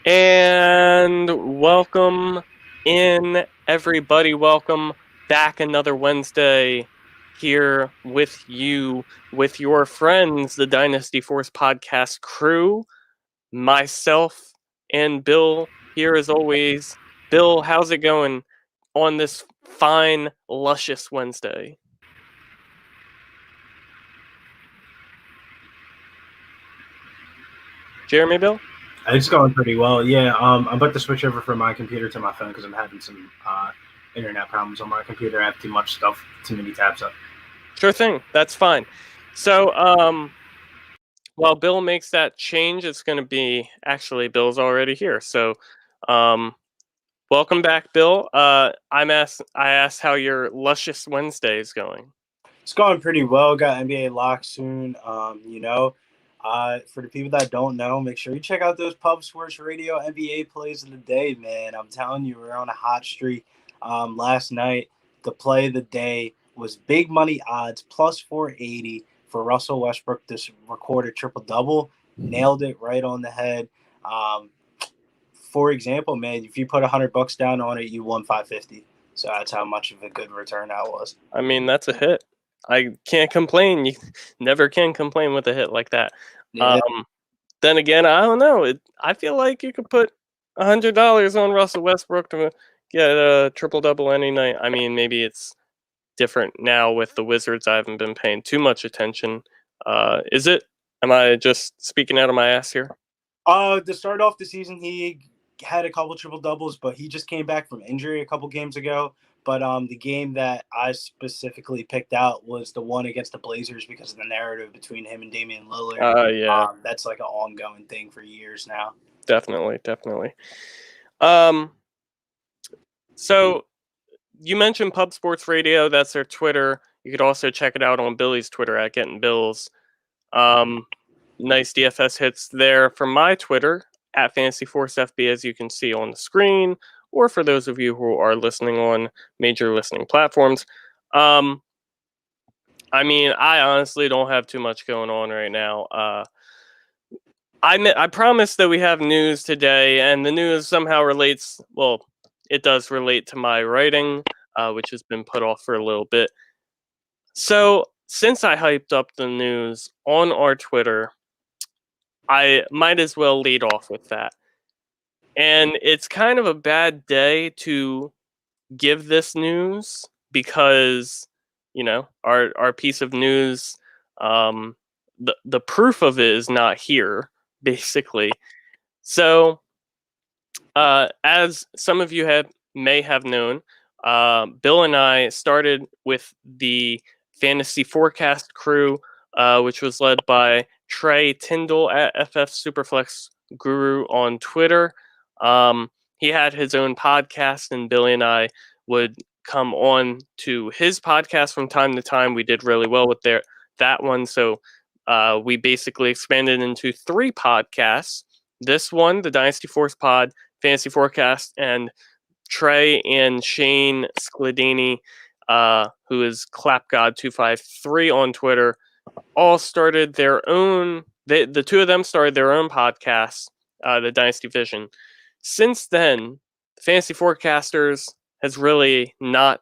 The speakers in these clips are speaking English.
And welcome in, everybody. Welcome back another Wednesday here with you, with your friends, the Dynasty Force podcast crew, myself, and Bill here as always. Bill, how's it going on this fine, luscious Wednesday? Jeremy, Bill? It's going pretty well. Yeah, I'm about to switch over from my computer to my phone because I'm having some internet problems on my computer. I have too much stuff, too many tabs up. Sure thing. That's fine. So, while Bill makes that change, it's going to be actually Bill's already here. So, um, welcome back, Bill. I asked how your luscious Wednesday is going. It's going pretty well. Got NBA lock soon. For the people that don't know, make sure you check out those Pub Sports Radio NBA plays of the day, man. I'm telling you, we're on a hot streak. Last night, the play of the day was big money odds plus 480 for Russell Westbrook to record a triple double. Nailed it right on the head. For example, man, if you put $100 down on it, you won 550. So that's how much of a good return that was. I mean, that's a hit. I can't complain. You never can complain with a hit like that. Yeah. Then again, I don't know. I feel like you could put $100 on Russell Westbrook to get a triple double any night. I mean, maybe it's different now with the Wizards. I haven't been paying too much attention. Is it? Am I just speaking out of my ass here? To start off the season, he had a couple triple doubles, but he just came back from injury a couple games ago. But the game that I specifically picked out was the one against the Blazers because of the narrative between him and Damian Lillard. Yeah. That's like an ongoing thing for years now. Definitely. So you mentioned Pub Sports Radio. That's their Twitter. You could also check it out on Billy's Twitter at Getting Bills. Nice DFS hits there from my Twitter at Fantasy Force FB, as you can see on the screen, or for those of you who are listening on major listening platforms. I mean, I honestly don't have too much going on right now. I promised that we have news today, and the news somehow relates. Well, it does relate to my writing, which has been put off for a little bit. So, since I hyped up the news on our Twitter, I might as well lead off with that. And it's kind of a bad day to give this news because, you know, our piece of news, the proof of it is not here, basically. So, as some of you may have known, Bill and I started with the Fantasy Forecast crew, which was led by Trey Tyndall at FF Superflex Guru on Twitter. He had his own podcast, and Billy and I would come on to his podcast from time to time. We did really well with that one, so we basically expanded into 3 podcasts. This one, the Dynasty Force Pod, Fantasy Forecast, and Trey and Shane Scladini, who is ClapGod253 on Twitter, all started their own. The 2 of them started their own podcast, the Dynasty Vision. Since then, Fantasy Forecasters has really not,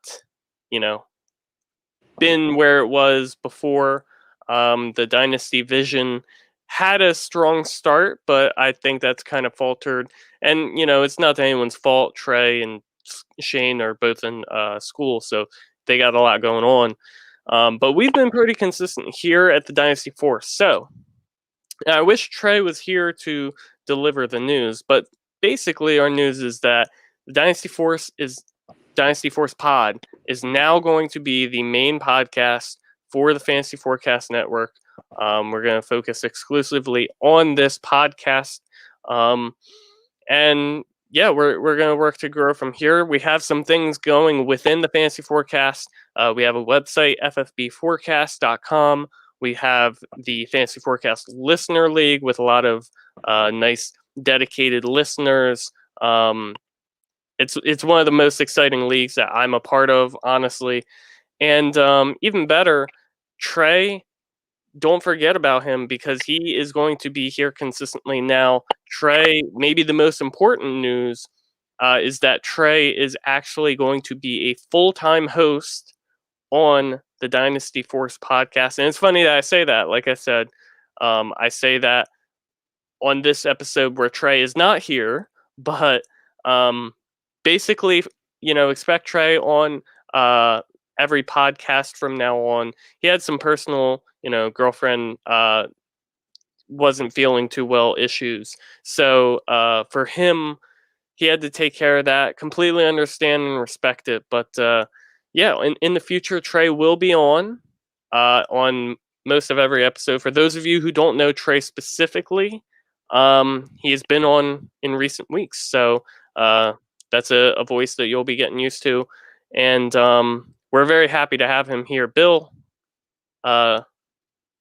been where it was before. The Dynasty Vision had a strong start, but I think that's kind of faltered. And, it's not anyone's fault. Trey and Shane are both in school, so they got a lot going on. But we've been pretty consistent here at the Dynasty Force. So I wish Trey was here to deliver the news, but basically our news is that the Dynasty Force Pod is now going to be the main podcast for the Fantasy Forecast Network. We're going to focus exclusively on this podcast. And yeah, we're going to work to grow from here. We have some things going within the Fantasy Forecast. We have a website, ffbforecast.com. We have the Fantasy Forecast Listener League with a lot of nice dedicated listeners. It's one of the most exciting leagues that I'm a part of, honestly. And even better, Trey don't forget about him because he is going to be here consistently now. Trey, maybe the most important news is that Trey is actually going to be a full-time host on the Dynasty Force podcast. And it's funny that I say that. Like I said, I say that on this episode where Trey is not here, but basically, expect Trey on every podcast from now on. He had some personal, girlfriend wasn't feeling too well issues. So for him, he had to take care of that. Completely understand and respect it. But yeah, in the future, Trey will be on most of every episode. For those of you who don't know Trey specifically, he has been on in recent weeks. So that's a voice that you'll be getting used to. And we're very happy to have him here. Bill, I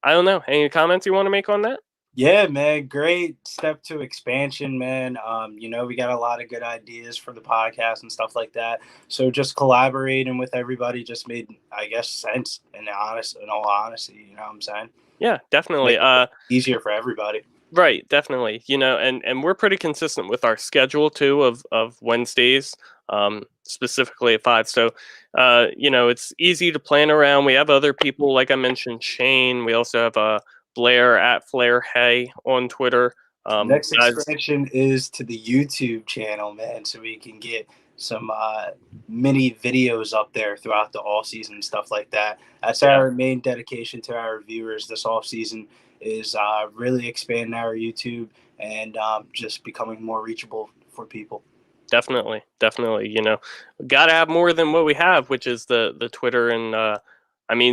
don't know. Any comments you want to make on that? Yeah, man, great step to expansion, man. We got a lot of good ideas for the podcast and stuff like that. So just collaborating with everybody just made, I guess, sense in all honesty, you know what I'm saying? Yeah, definitely. Easier for everybody. Right, definitely. And we're pretty consistent with our schedule too of Wednesdays, specifically at 5. So it's easy to plan around. We have other people, like I mentioned, Shane. We also have Blair at Flair Hay on Twitter. Next expansion is to the YouTube channel, man, so we can get some mini videos up there throughout the off season and stuff like that. That's our main dedication to our viewers this off season is really expanding our YouTube and just becoming more reachable for people. Definitely. Got to have more than what we have, which is the Twitter and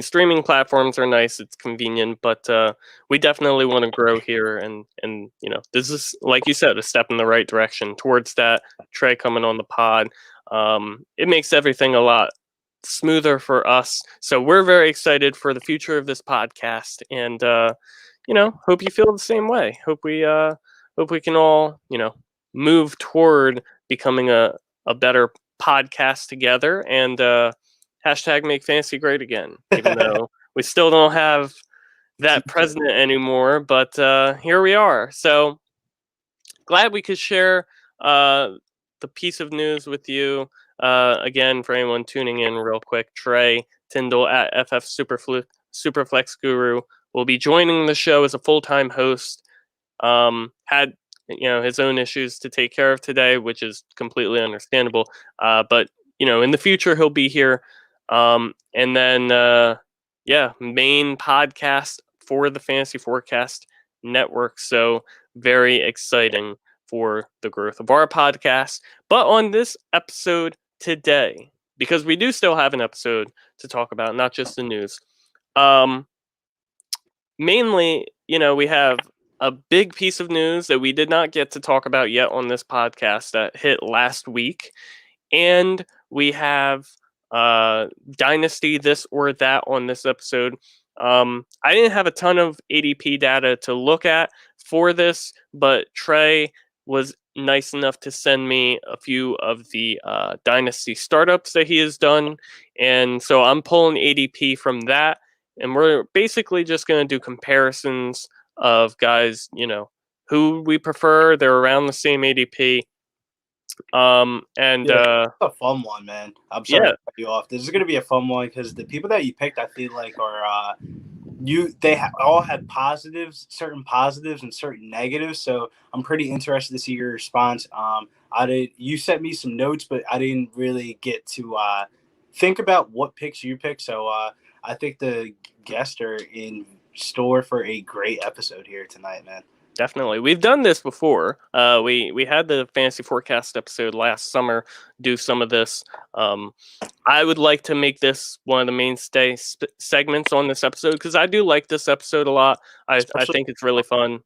streaming platforms are nice. It's convenient, but we definitely want to grow here. And this is, like you said, a step in the right direction towards that. Trey coming on the pod. It makes everything a lot smoother for us. So we're very excited for the future of this podcast. And, hope you feel the same way. Hope we can all, move toward becoming a better podcast together and, hashtag make fantasy great again, even though we still don't have that president anymore, but here we are. So glad we could share the piece of news with you. Again, for anyone tuning in real quick, Trey Tyndall at FF Superflex Guru will be joining the show as a full-time host. Had his own issues to take care of today, which is completely understandable. But in the future he'll be here. And then, main podcast for the Fantasy Forecast Network. So very exciting for the growth of our podcast. But on this episode today, because we do still have an episode to talk about, not just the news. Mainly, we have a big piece of news that we did not get to talk about yet on this podcast that hit last week. And we have Dynasty this or that on this episode. I didn't have a ton of ADP data to look at for this, but Trey was nice enough to send me a few of the Dynasty startups that he has done. And so I'm pulling ADP from that. And we're basically just going to do comparisons of guys, who we prefer. They're around the same ADP. It's a fun one, man. I'm sorry to cut you off. This is going to be a fun one because the people that you picked, I feel like, are all had certain positives and certain negatives. So I'm pretty interested to see your response. You sent me some notes, but I didn't really get to think about what picks you picked. So I think the guests are in store for a great episode here tonight, man. Definitely. We've done this before. We had the Fantasy Forecast episode last summer, do some of this. I would like to make this one of the mainstay segments on this episode because I do like this episode a lot. I think it's really fun.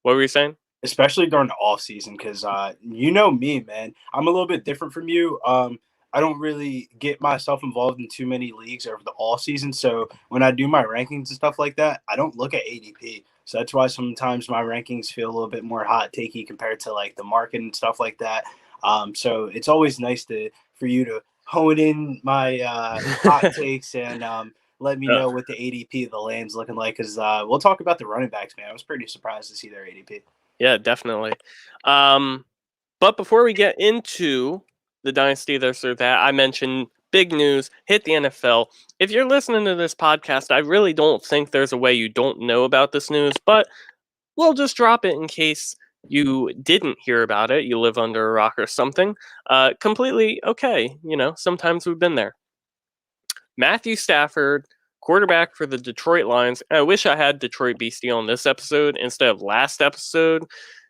What were you saying? Especially during the off season because you know me, man. I'm a little bit different from you. I don't really get myself involved in too many leagues over the off season. So when I do my rankings and stuff like that, I don't look at ADP. So that's why sometimes my rankings feel a little bit more hot takey compared to like the market and stuff like that. So it's always nice for you to hone in my hot takes and let me know what the ADP of the land's looking like, because we'll talk about the running backs, man. I was pretty surprised to see their ADP. Yeah, definitely. But before we get into the Dynasty this or that, I mentioned big news, hit the NFL. If you're listening to this podcast, I really don't think there's a way you don't know about this news, but we'll just drop it in case you didn't hear about it. You live under a rock or something. Completely okay. Sometimes we've been there. Matthew Stafford, quarterback for the Detroit Lions. I wish I had Detroit Beastie on this episode instead of last episode.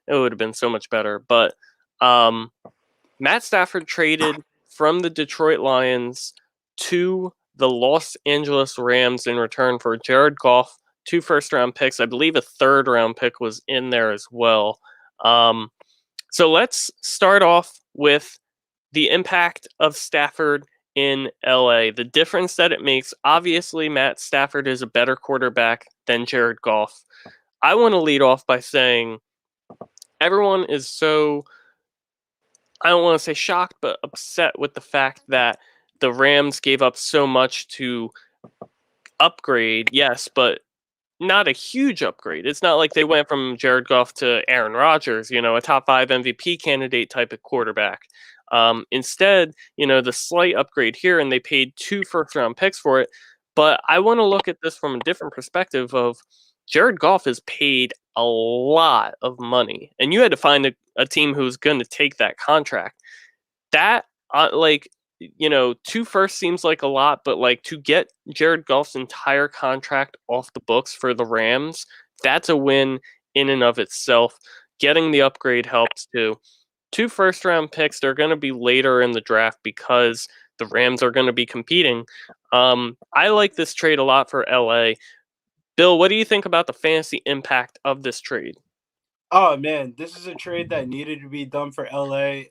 It would have been so much better. But Matt Stafford traded from the Detroit Lions to the Los Angeles Rams in return for Jared Goff, 2 first-round picks. I believe a third-round pick was in there as well. So let's start off with the impact of Stafford in LA. The difference that it makes. Obviously, Matt Stafford is a better quarterback than Jared Goff. I want to lead off by saying everyone is so, I don't want to say shocked, but upset with the fact that the Rams gave up so much to upgrade, yes, but not a huge upgrade. It's not like they went from Jared Goff to Aaron Rodgers, a top 5 MVP candidate type of quarterback. Instead, the slight upgrade here, and they paid 2 first-round picks for it. But I want to look at this from a different perspective of Jared Goff is paid a lot of money, and you had to find a team who's going to take that contract. That, 2 firsts seems like a lot, but to get Jared Goff's entire contract off the books for the Rams, that's a win in and of itself. Getting the upgrade helps too. 2 first-round picks, they're going to be later in the draft because the Rams are going to be competing. I like this trade a lot for LA. Bill, what do you think about the fantasy impact of this trade? Oh, man, this is a trade that needed to be done for LA.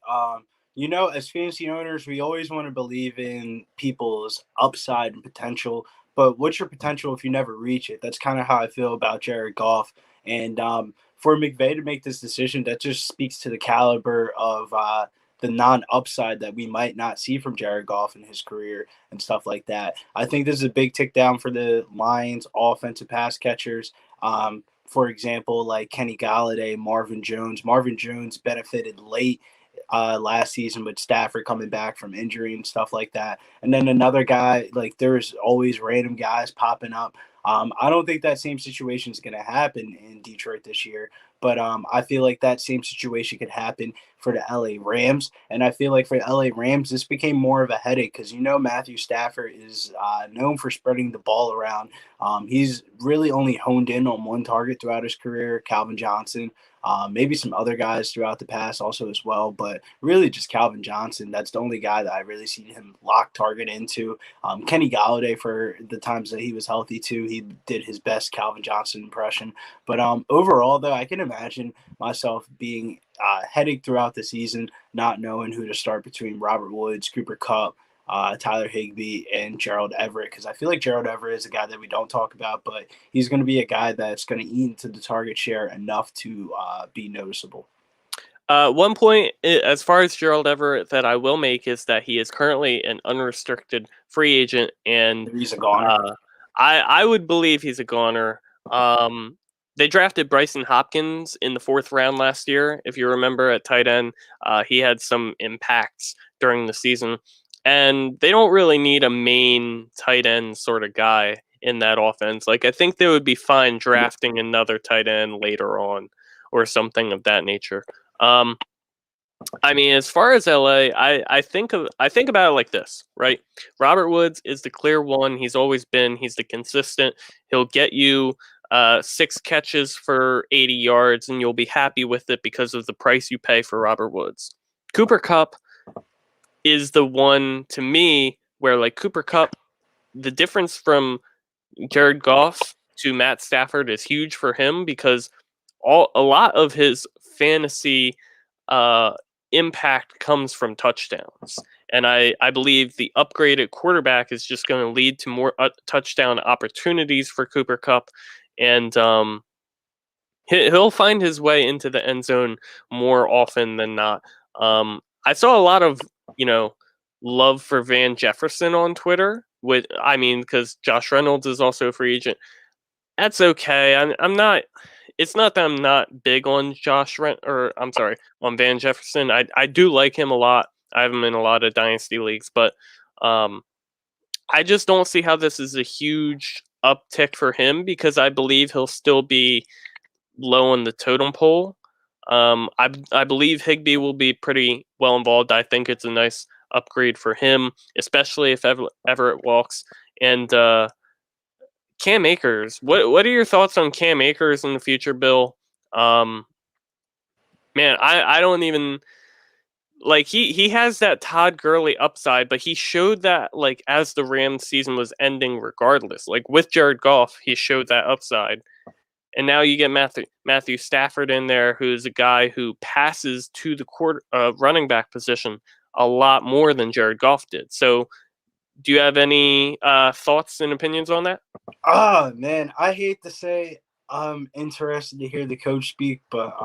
As fantasy owners, we always want to believe in people's upside and potential. But what's your potential if you never reach it? That's kind of how I feel about Jared Goff. And for McVay to make this decision, that just speaks to the caliber of the non-upside that we might not see from Jared Goff in his career and stuff like that. I think this is a big tick down for the Lions offensive pass catchers. For example, like Kenny Galladay, Marvin Jones. Marvin Jones benefited late last season with Stafford coming back from injury and stuff like that. And then another guy, like there's always random guys popping up. I don't think that same situation is going to happen in Detroit this year, but I feel like that same situation could happen for the LA Rams. And I feel like for the LA Rams, this became more of a headache because, Matthew Stafford is known for spreading the ball around. He's really only honed in on one target throughout his career, Calvin Johnson. Maybe some other guys throughout the past also as well, but really just Calvin Johnson. That's the only guy that I really see him lock target into. Kenny Galladay, for the times that he was healthy too, he did his best Calvin Johnson impression. But overall, though, I can imagine myself being heading throughout the season, not knowing who to start between Robert Woods, Cooper Kupp, Tyler Higbee, and Gerald Everett, because I feel like Gerald Everett is a guy that we don't talk about, but he's going to be a guy that's going to eat into the target share enough to be noticeable. One point, as far as Gerald Everett, that I will make is that he is currently an unrestricted free agent, and He's a goner. I would believe he's a goner. They drafted Bryson Hopkins in the 4th round last year, if you remember, at tight end. He had some impacts during the season. And they don't really need a main tight end sort of guy in that offense. I think they would be fine drafting another tight end later on or something of that nature. As far as LA, I think about it like this, right? Robert Woods is the clear one. He's always been. He's the consistent. He'll get you 6 catches for 80 yards, and you'll be happy with it because of the price you pay for Robert Woods. Cooper Kupp is the one, to me, where Cooper Kupp, the difference from Jared Goff to Matt Stafford is huge for him because a lot of his fantasy impact comes from touchdowns. And I believe the upgraded quarterback is just going to lead to more touchdown opportunities for Cooper Kupp. And he'll find his way into the end zone more often than not. I saw a lot of, love for Van Jefferson on Twitter. Because Josh Reynolds is also a free agent. That's okay. I'm not. It's not that I'm not big on on Van Jefferson. I do like him a lot. I have him in a lot of dynasty leagues, but um, I just don't see how this is a huge uptick for him because I believe he'll still be low on the totem pole. I believe Higbee will be pretty well involved. I think it's a nice upgrade for him, especially if Everett walks. And Cam Akers, what are your thoughts on Cam Akers in the future, Bill? Um, Man, I don't even like he has that Todd Gurley upside, but he showed that like as the Rams season was ending regardless. Like with Jared Goff, he showed that upside. And now you get Matthew Stafford in there, who's a guy who passes to the running back position a lot more than Jared Goff did. So, do you have any thoughts and opinions on that? Man, I hate to say I'm interested to hear the coach speak, but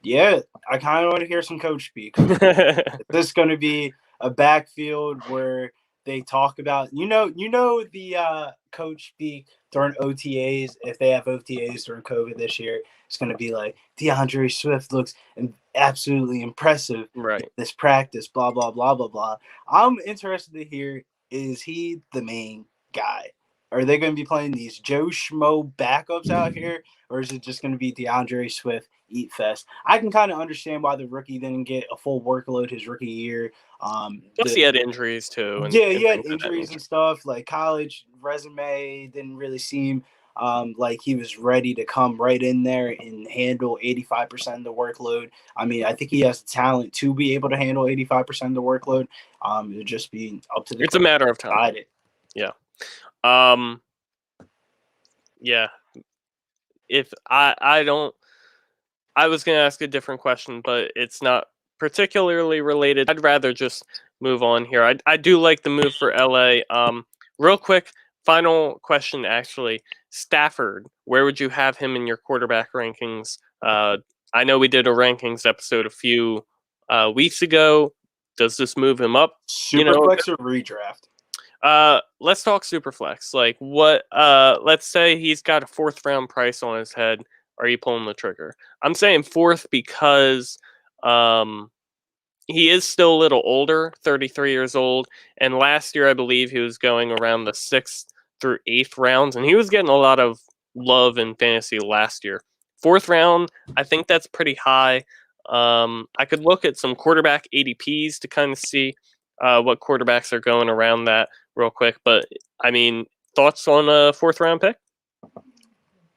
yeah, I kind of want to hear some coach speak. Is this going to be a backfield where they talk about the coach speak during OTAs? If they have OTAs during COVID this year, it's going to be like DeAndre Swift looks absolutely impressive Right. in this practice. Blah blah blah blah blah. I'm interested to hear, is he the main guy? Are they going to be playing these Joe Schmo backups out here, or is it just going to be DeAndre Swift eat fest? I can kind of understand why the rookie didn't get a full workload his rookie year. Plus, he had injuries too. He had injuries and stuff. Like college resume didn't really seem like he was ready to come right in there and handle 85% of the workload. I mean, I think he has the talent to be able to handle 85% of the workload. It would just be up to the. It's a matter of time. Yeah. Yeah. If I was going to ask a different question, but it's not particularly related. I'd rather just move on here. I do like the move for LA. Real quick, final question actually. Stafford, where would you have him in your quarterback rankings? I know we did a rankings episode a few weeks ago. Does this move him up? Superflex or redraft? Let's talk Superflex. Like what let's say he's got a 4th round price on his head. Are you pulling the trigger? I'm saying 4th because he is still a little older, 33 years old, and last year I believe he was going around the 6th through 8th rounds, and he was getting a lot of love in fantasy last year. 4th round, I think that's pretty high. I could look at some quarterback ADPs to kind of see what quarterbacks are going around that real quick, but I mean, thoughts on a 4th round pick?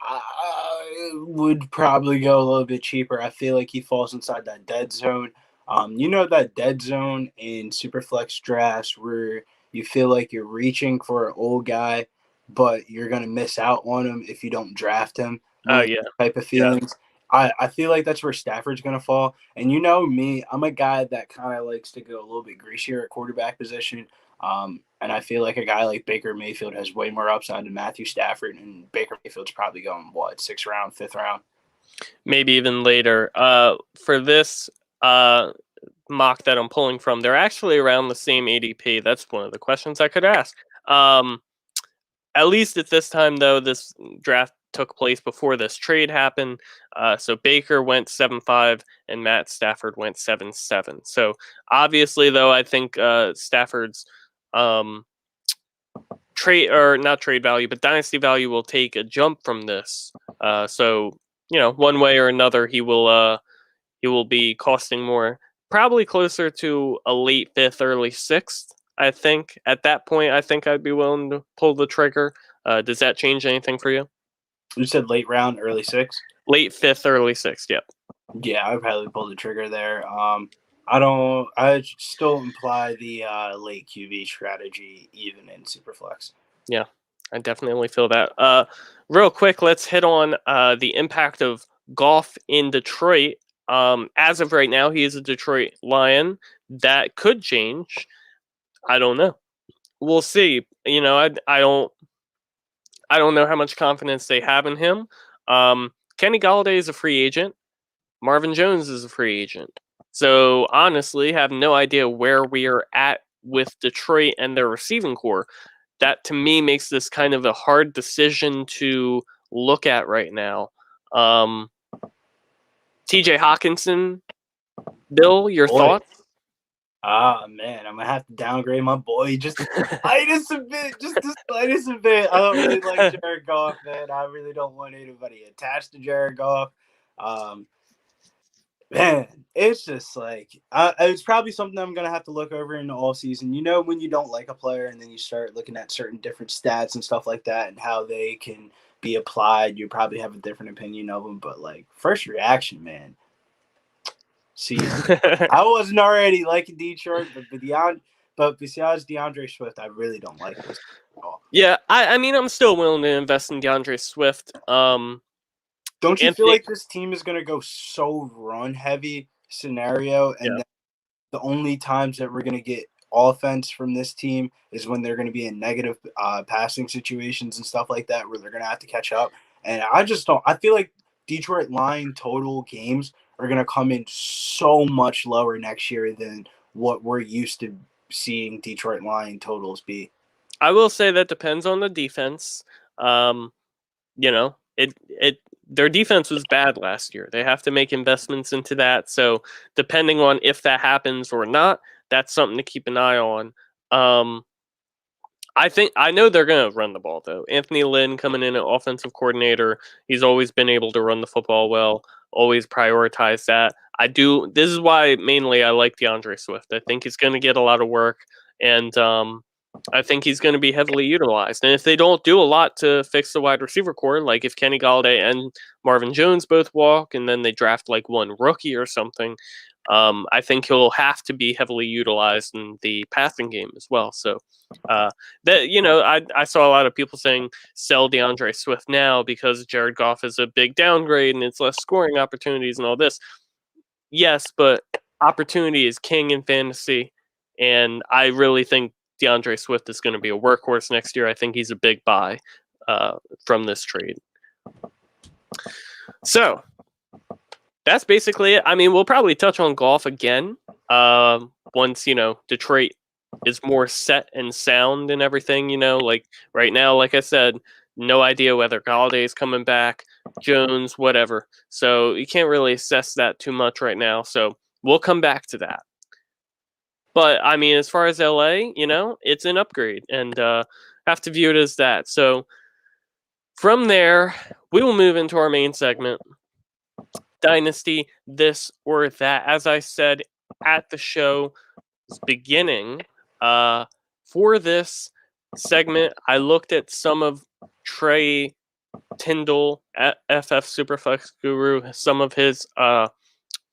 I would probably go a little bit cheaper. I feel like he falls inside that dead zone. That dead zone in Superflex drafts where you feel like you're reaching for an old guy, but you're going to miss out on him if you don't draft him. Yeah. Type of feelings. Yeah. I feel like that's where Stafford's going to fall. And you know me, I'm a guy that kind of likes to go a little bit greasier at quarterback position. And I feel like a guy like Baker Mayfield has way more upside than Matthew Stafford, and Baker Mayfield's probably going, 6th round, 5th round? Maybe even later. For this mock that I'm pulling from, they're actually around the same ADP. That's one of the questions I could ask. At least at this time, though, this draft took place before this trade happened. So Baker went 7-5 and Matt Stafford went 7-7. So obviously, though, I think Stafford's trade, or not trade value, but dynasty value will take a jump from this. So one way or another, he will be costing more, probably closer to a late 5th, early 6th. I think at that point, I think I'd be willing to pull the trigger. Does that change anything for you? You said late round, early 6th? Late 5th, early 6th, yep. Yeah, I'd probably pull the trigger there. I still imply the late QB strategy even in Superflex. Yeah, I definitely feel that. Real quick, let's hit on the impact of Goff in Detroit. As of right now, he is a Detroit Lion. That could change. I don't know. We'll see. I don't know how much confidence they have in him. Kenny Golladay is a free agent. Marvin Jones is a free agent. So honestly, have no idea where we are at with Detroit and their receiving core. that to me makes this kind of a hard decision to look at right now. TJ Hawkinson, Bill, your thoughts? Man, I'm gonna have to downgrade my boy just the slightest a bit. Just the slightest a bit. I don't really like Jared Goff, man. I really don't want anybody attached to Jared Goff. Man, it's just like it's probably something I'm gonna have to look over in the off season. You know, when you don't like a player and then you start looking at certain different stats and stuff like that and how they can be applied, you probably have a different opinion of them. But like first reaction, man. See, I wasn't already liking Detroit, but besides DeAndre Swift, I really don't like this at all. Yeah, I mean, I'm still willing to invest in DeAndre Swift. Don't you feel like this team is going to go so run heavy scenario, and the only times that we're going to get offense from this team is when they're going to be in negative passing situations and stuff like that, where they're going to have to catch up. And I just don't. I feel like Detroit line total games are going to come in so much lower next year than what we're used to seeing Detroit line totals be. I will say that depends on the defense. You know, their defense was bad last year. They have to make investments into that. So depending on if that happens or not, that's something to keep an eye on. I know they're going to run the ball, though. Anthony Lynn coming in as offensive coordinator, he's always been able to run the football well, always prioritize that. This is why mainly I like DeAndre Swift. I think he's going to get a lot of work, and I think he's going to be heavily utilized. And if they don't do a lot to fix the wide receiver core, like if Kenny Galladay and Marvin Jones both walk and then they draft like one rookie or something, I think he'll have to be heavily utilized in the passing game as well. So I saw a lot of people saying sell DeAndre Swift now because Jared Goff is a big downgrade and it's less scoring opportunities and all this. Yes, but opportunity is king in fantasy, and I really think DeAndre Swift is going to be a workhorse next year. I think he's a big buy from this trade. So that's basically it. I mean, we'll probably touch on Goff again once, Detroit is more set and sound and everything, like right now, like I said, no idea whether Galladay is coming back, Jones, whatever. So you can't really assess that too much right now. So we'll come back to that. But, I mean, as far as LA, it's an upgrade and have to view it as that. So from there, we will move into our main segment, Dynasty, this or that. As I said at the show's beginning, for this segment, I looked at some of Trey Tyndall at FF Superflex Guru, some of his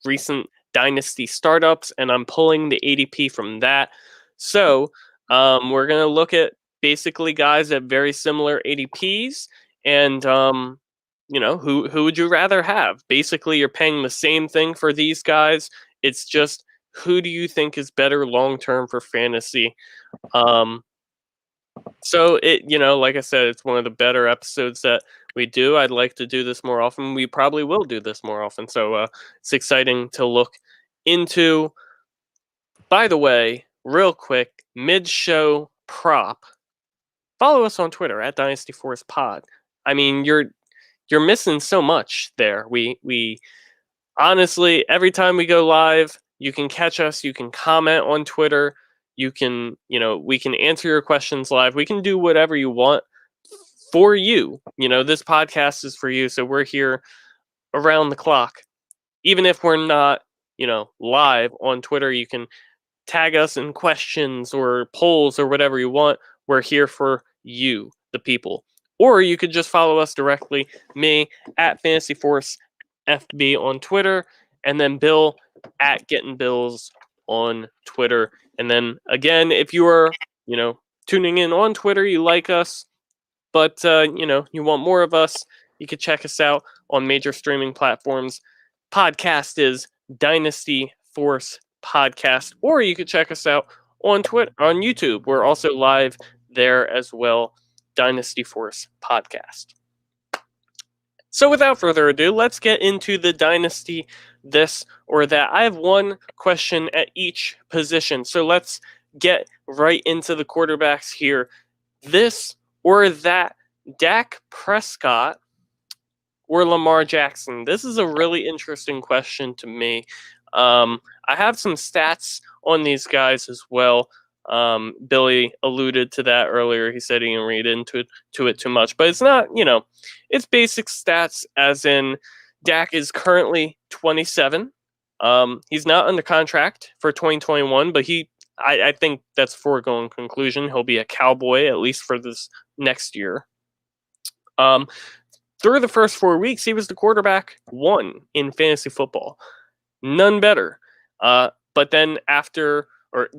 recent Dynasty startups, and I'm pulling the ADP from that. So we're going to look at basically guys at very similar ADPs, and who would you rather have? Basically, you're paying the same thing for these guys. It's just who do you think is better long term for fantasy? So like I said, it's one of the better episodes that we do. I'd like to do this more often. We probably will do this more often. So it's exciting to look into. By the way, real quick, mid-show prop. Follow us on Twitter at Dynasty Force Pod. I mean, you're missing so much there. We honestly, every time we go live, you can catch us. You can comment on Twitter. You can, we can answer your questions live. We can do whatever you want for you. This podcast is for you. So we're here around the clock. Even if we're not, live on Twitter, you can tag us in questions or polls or whatever you want. We're here for you, the people. Or you could just follow us directly, me at Fantasy Force FB on Twitter, and then Bill at Getting Bills on Twitter. And then again, if you are, tuning in on Twitter, you like us, but you want more of us, you can check us out on major streaming platforms. Podcast is Dynasty Force Podcast, or you could check us out on Twitter, on YouTube. We're also live there as well. Dynasty Force Podcast. So without further ado, let's get into the Dynasty this or that. I have one question at each position. So let's get right into the quarterbacks here. this or that, Dak Prescott or Lamar Jackson? This is a really interesting question to me. I have some stats on these guys as well. Billy alluded to that earlier. He said he didn't read into it too much, but it's not, it's basic stats, as in Dak is currently 27. He's not under contract for 2021, but I think that's a foregone conclusion. He'll be a Cowboy at least for this next year. Through the first 4 weeks, he was the quarterback 1 in fantasy football. None better. But then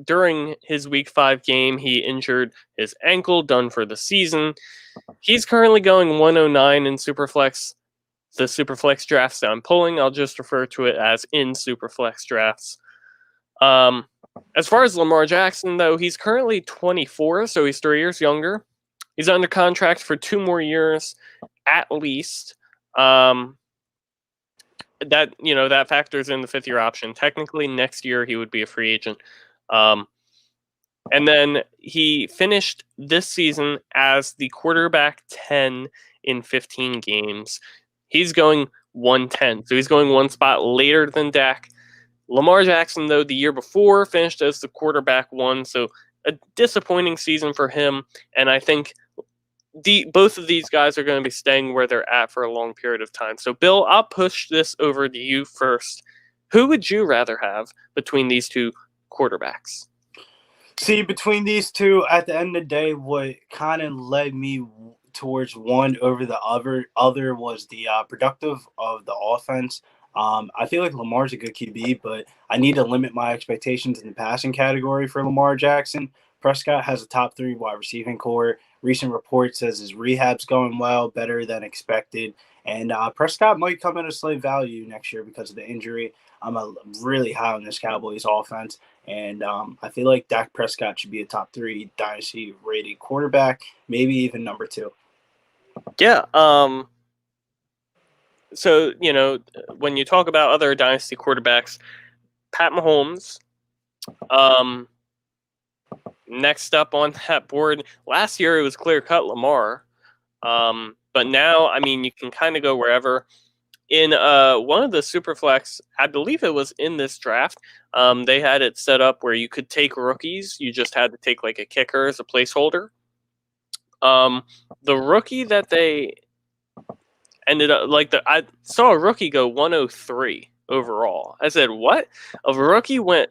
during his week 5 game, he injured his ankle, done for the season. He's currently going 109 in Superflex. The Superflex drafts that I'm pulling, I'll just refer to it as in Superflex drafts. As far as Lamar Jackson, though, he's currently 24, so he's 3 years younger. He's under contract for 2 more years, at least. That factors in the 5th-year option. Technically, next year he would be a free agent. And then he finished this season as the quarterback 10 in 15 games. He's going 110, so he's going 1 spot later than Dak. Lamar Jackson, though, the year before finished as the quarterback 1, so a disappointing season for him. And I think both of these guys are going to be staying where they're at for a long period of time. So, Bill, I'll push this over to you first. Who would you rather have between these 2 quarterbacks? See, between these 2, at the end of the day, what kind of led me towards one over the other was the productive of the offense. I feel like Lamar's a good QB, but I need to limit my expectations in the passing category for Lamar Jackson. Prescott has a top 3 wide receiving core. Recent report says his rehab's going well, better than expected. And Prescott might come in a slight value next year because of the injury. I'm really high on this Cowboys offense. And I feel like Dak Prescott should be a top 3 Dynasty rated quarterback, maybe even number 2. Yeah. So, when you talk about other Dynasty quarterbacks, Pat Mahomes, next up on that board. Last year, it was clear-cut Lamar. But now, you can kind of go wherever. In one of the Superflex, I believe it was in this draft, they had it set up where you could take rookies. You just had to take like a kicker as a placeholder. The rookie that they ended up, I saw a rookie go 103 overall. I said, what? A rookie went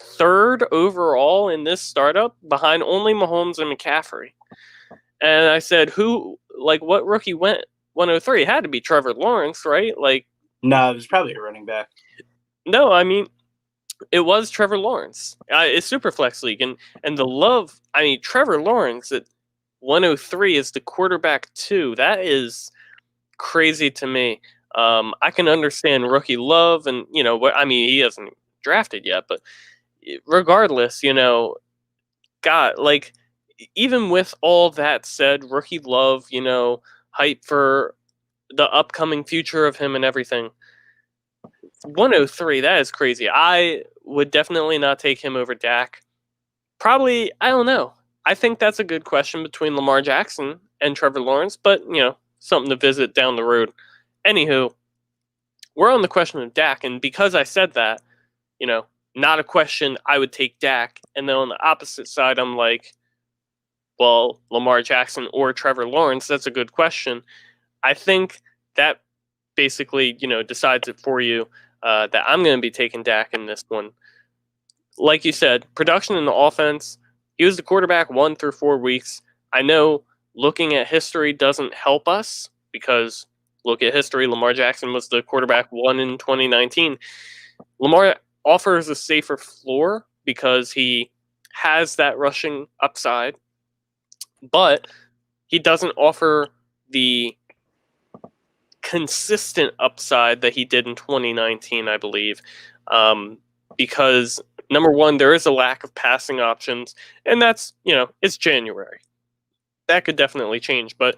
3rd overall in this startup behind only Mahomes and McCaffrey. And I said, what rookie went 103? It had to be Trevor Lawrence, right? No, it was probably a running back. No, it was Trevor Lawrence. It's Superflex League. And the love, Trevor Lawrence at 103 is the quarterback 2. That is crazy to me. I can understand rookie love and, he hasn't drafted yet, but regardless, God, even with all that said, rookie love, hype for the upcoming future of him and everything. 103, that is crazy. I would definitely not take him over Dak. Probably, I don't know. I think that's a good question between Lamar Jackson and Trevor Lawrence, but, something to visit down the road. Anywho, we're on the question of Dak, and because I said that, not a question I would take Dak, and then on the opposite side, I'm like, well, Lamar Jackson or Trevor Lawrence, that's a good question. I think that basically, decides it for you, that I'm going to be taking Dak in this one. Like you said, production in the offense, he was the quarterback 1 through 4 weeks. I know looking at history doesn't help us because look at history. Lamar Jackson was the quarterback 1 in 2019. Lamar offers a safer floor because he has that rushing upside, but he doesn't offer the consistent upside that he did in 2019, I believe, because number one, there is a lack of passing options, and that's, it's January. That could definitely change, but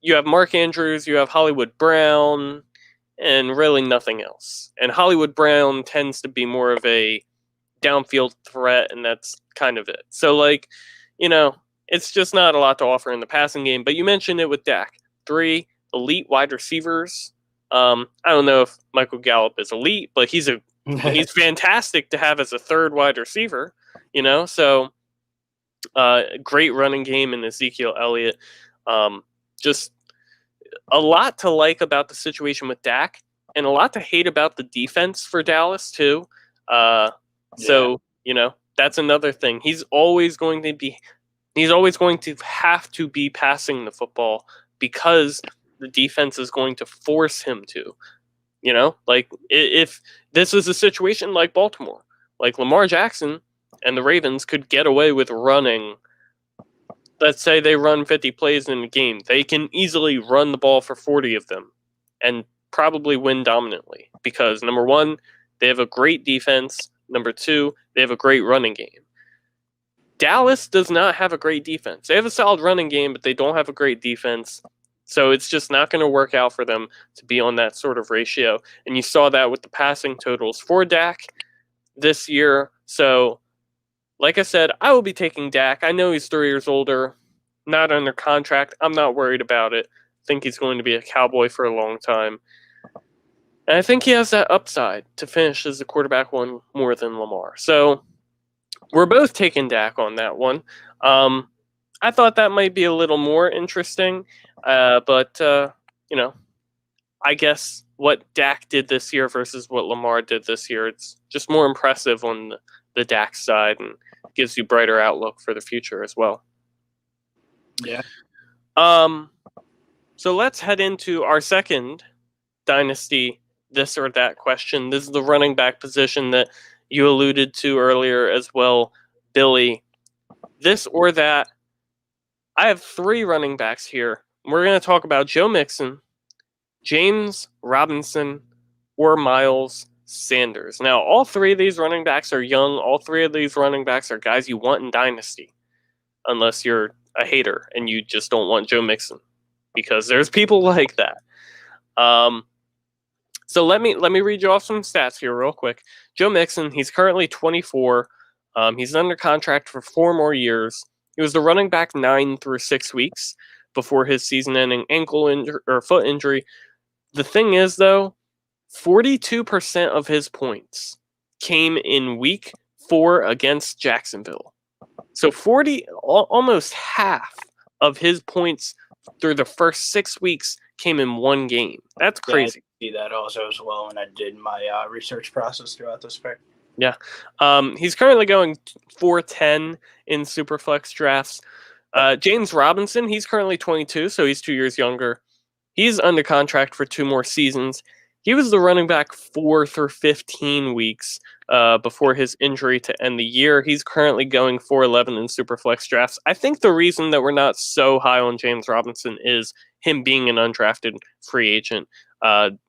you have Mark Andrews, you have Hollywood Brown, and really nothing else. And Hollywood Brown tends to be more of a downfield threat, and that's kind of it. So, it's just not a lot to offer in the passing game. But you mentioned it with Dak. 3 elite wide receivers. I don't know if Michael Gallup is elite, but he's fantastic to have as a third wide receiver, so great running game in Ezekiel Elliott. Just a lot to like about the situation with Dak and a lot to hate about the defense for Dallas too. So, that's another thing. He's always going to have to be passing the football because the defense is going to force him to. Like if this is a situation like Baltimore, like Lamar Jackson and the Ravens could get away with running. Let's say they run 50 plays in a game. They can easily run the ball for 40 of them and probably win dominantly because, number one, they have a great defense. Number two, they have a great running game. Dallas does not have a great defense. They have a solid running game, but they don't have a great defense. So it's just not going to work out for them to be on that sort of ratio. And you saw that with the passing totals for Dak this year. So, like I said, I will be taking Dak. I know he's 3 years older, not under contract. I'm not worried about it. I think he's going to be a Cowboy for a long time. And I think he has that upside to finish as the quarterback one more than Lamar. So we're both taking Dak on that one. I thought that might be a little more interesting, but I guess what Dak did this year versus what Lamar did this year, it's just more impressive on the Dak side and gives you brighter outlook for the future as well. Yeah. So let's head into our second Dynasty this or that question. This is the running back position that you alluded to earlier as well, Billy. This or that. I have 3 running backs here. We're going to talk about Joe Mixon, James Robinson, or Miles Sanders. Now, all 3 of these running backs are young. All 3 of these running backs are guys you want in Dynasty, unless you're a hater and you just don't want Joe Mixon, because there's people like that. So let me read you off some stats here real quick. Joe Mixon, he's currently 24. He's under contract for 4 more years. He was the running back 9 through 6 weeks before his season-ending foot injury. The thing is, though, 42% of his points came in week 4 against Jacksonville. So almost half of his points through the first 6 weeks came in one game. That's crazy. Yeah, I see that also as well when I did my research process throughout this pick. Yeah. He's currently going 4-10 in Superflex drafts. James Robinson, he's currently 22, so he's 2 years younger. He's under contract for 2 more seasons. He was the running back 4 through 15 weeks before his injury to end the year. He's currently going 4-11 in Superflex drafts. I think the reason that we're not so high on James Robinson is him being an undrafted free agent.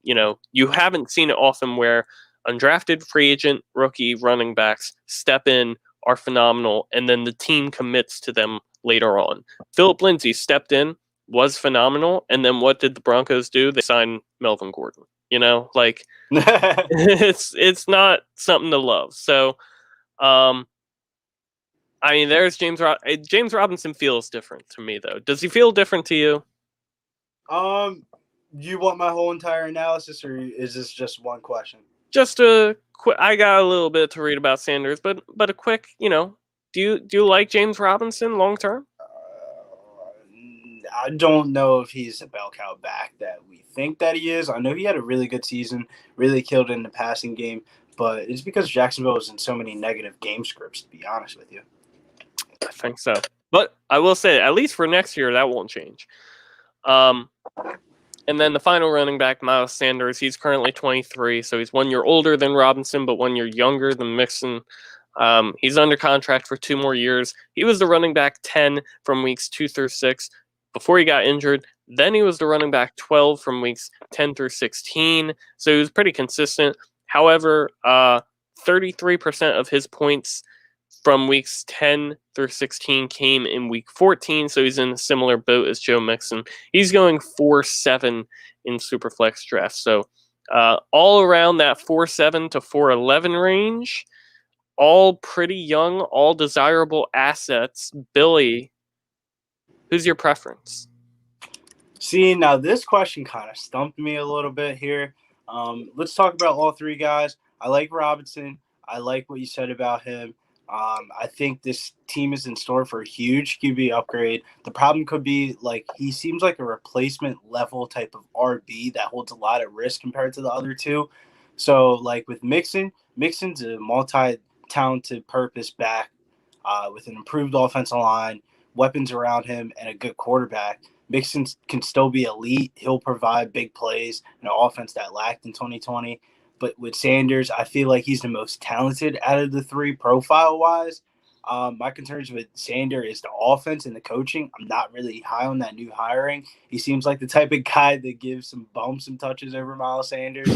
You haven't seen it often where undrafted free agent rookie running backs step in, are phenomenal, and then the team commits to them later on. Philip Lindsay stepped in, was phenomenal, and then what did the Broncos do? They signed Melvin Gordon. It's not something to love. So, there's James Robinson feels different to me, though. Does he feel different to you? You want my whole entire analysis, or is this just one question? Just a quick. I got a little bit to read about Sanders, but a quick. Do you like James Robinson long term? I don't know if he's a bell cow back that we think that he is. I know he had a really good season, really killed in the passing game, but it's because Jacksonville was in so many negative game scripts, to be honest with you. I think so. But I will say, at least for next year, that won't change. And then the final running back, Miles Sanders, he's currently 23, so he's 1 year older than Robinson, but 1 year younger than Mixon. He's under contract for 2 more years. He was the running back 10 from weeks 2 through 6 before he got injured. Then he was the running back 12 from weeks 10 through 16, so he was pretty consistent. However, 33% of his points from weeks 10 through 16 came in week 14, so he's in a similar boat as Joe Mixon. He's going 4-7 in Superflex drafts, so all around that 4-7 to 4-11 range, all pretty young, all desirable assets. Billy, Who's your preference? See, now this question kind of stumped me a little bit here. Let's talk about all three guys. I like Robinson. I like what you said about him. I think this team is in store for a huge QB upgrade. The problem could be like he seems like a replacement level type of RB that holds a lot of risk compared to the other two. So like with Mixon's a multi-talented purpose back with an improved offensive line, weapons around him, and a good quarterback. Mixon can still be elite. He'll provide big plays in an offense that lacked in 2020. But with Sanders, I feel like he's the most talented out of the three profile-wise. My concerns with Sanders is the offense and the coaching. I'm not really high on that new hiring. He seems like the type of guy that gives some bumps and touches over Miles Sanders.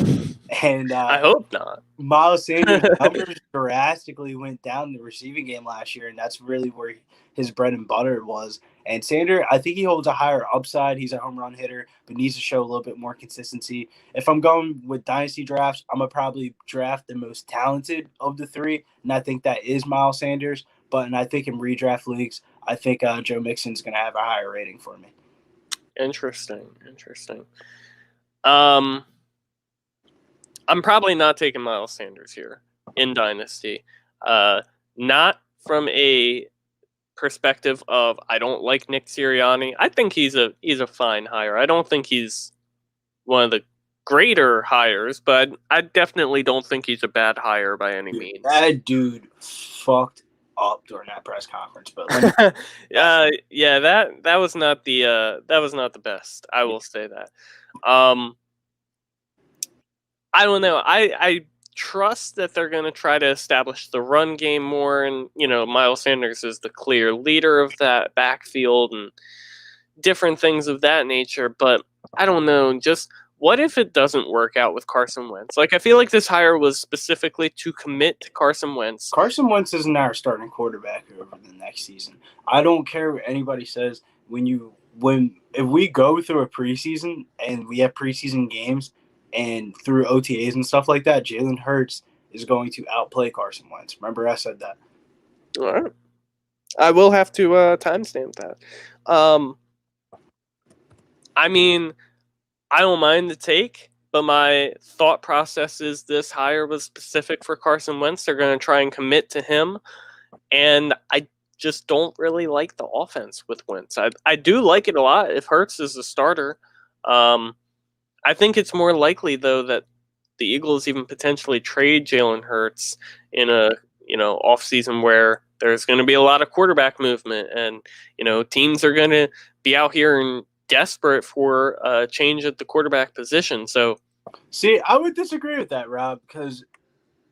And I hope not. Miles Sanders' numbers drastically went down in the receiving game last year, and that's really where his bread and butter was. And Sanders, I think he holds a higher upside. He's a home run hitter, but needs to show a little bit more consistency. If I'm going with dynasty drafts, I'm going to probably draft the most talented of the three, and I think that is Miles Sanders. And I think in redraft leagues, I think Joe Mixon's going to have a higher rating for me. Interesting. I'm probably not taking Miles Sanders here in Dynasty. Not from a perspective of I don't like Nick Sirianni. I think he's a fine hire. I don't think he's one of the greater hires, but I definitely don't think he's a bad hire by any means. That dude fucked up during that press conference, but yeah, that was not the best. I will say that. I don't know. I trust that they're going to try to establish the run game more, and Miles Sanders is the clear leader of that backfield and different things of that nature. But I don't know. Just what if it doesn't work out with Carson Wentz? Like, I feel like this hire was specifically to commit to Carson Wentz. Carson Wentz isn't our starting quarterback over the next season. I don't care what anybody says. If we go through a preseason and we have preseason games and through OTAs and stuff like that, Jalen Hurts is going to outplay Carson Wentz. Remember, I said that. All right. I will have to timestamp that. I mean, I don't mind the take, but my thought process is this hire was specific for Carson Wentz. They're going to try and commit to him, and I just don't really like the offense with Wentz. I do like it a lot if Hurts is the starter. I think it's more likely, though, that the Eagles even potentially trade Jalen Hurts in a offseason where there's going to be a lot of quarterback movement, and teams are going to be out here and desperate for a change at the quarterback position. So, see, I would disagree with that, Rob, because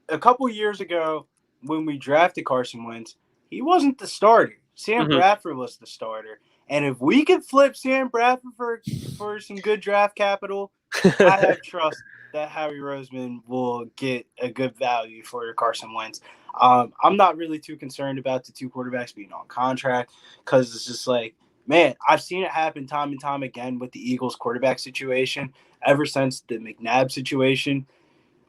a couple years ago when we drafted Carson Wentz, he wasn't the starter. Sam Bradford was the starter. And if we could flip Sam Bradford for some good draft capital, I have trust that Harry Roseman will get a good value for Carson Wentz. I'm not really too concerned about the two quarterbacks being on contract because it's just like, man, I've seen it happen time and time again with the Eagles quarterback situation ever since the McNabb situation.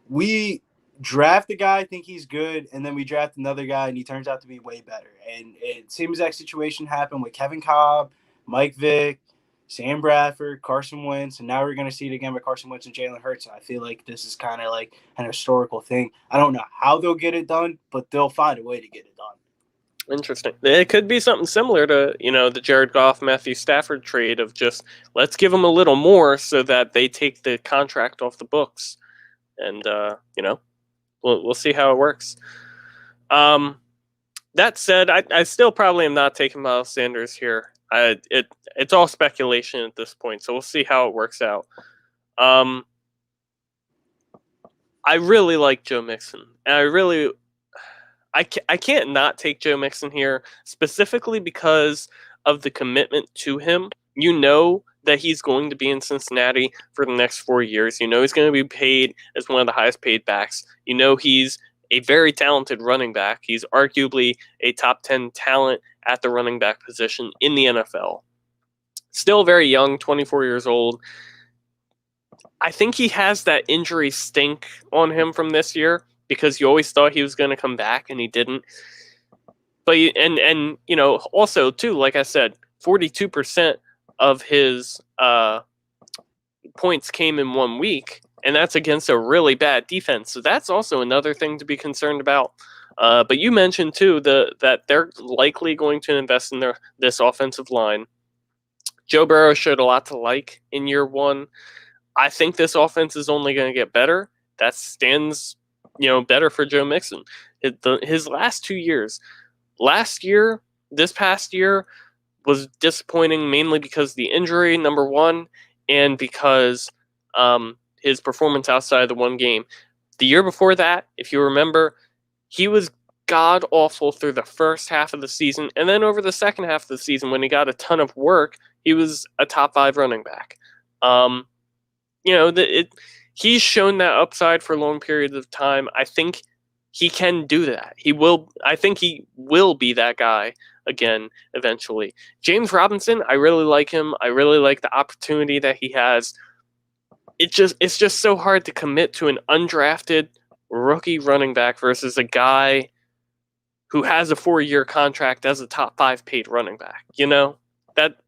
We draft a guy, think he's good, and then we draft another guy, and he turns out to be way better. And same exact situation happened with Kevin Cobb, Mike Vick, Sam Bradford, Carson Wentz, and now we're going to see it again with Carson Wentz and Jalen Hurts. I feel like this is kind of like an historical thing. I don't know how they'll get it done, but they'll find a way to get it done. Interesting. It could be something similar to, the Jared Goff, Matthew Stafford trade of just let's give them a little more so that they take the contract off the books. And, we'll see how it works. That said, I still probably am not taking Miles Sanders here. It's all speculation at this point, so we'll see how it works out. I really like Joe Mixon, and I can't not take Joe Mixon here, specifically because of the commitment to him. That he's going to be in Cincinnati for the next 4 years. He's going to be paid as one of the highest paid backs. He's a very talented running back. He's arguably a top 10 talent at the running back position in the NFL. Still very young, 24 years old. I think he has that injury stink on him from this year because you always thought he was going to come back and he didn't. But also too, like I said, 42% of his points came in 1 week, and that's against a really bad defense. So that's also another thing to be concerned about. But you mentioned too that they're likely going to invest in this offensive line. Joe Burrow showed a lot to like in year 1. I think this offense is only going to get better. That stands, better for Joe Mixon. His last 2 years, this past year was disappointing mainly because of the injury, number one, and because his performance outside of the one game. The year before that, if you remember, he was god awful through the first half of the season, and then over the second half of the season, when he got a ton of work, he was a top 5 running back. He's shown that upside for long periods of time. I think he can do that. I think he will be that guy again eventually. James Robinson, I really like him. I really like the opportunity that he has. It's just so hard to commit to an undrafted rookie running back versus a guy who has a 4-year contract as a top 5 paid running back.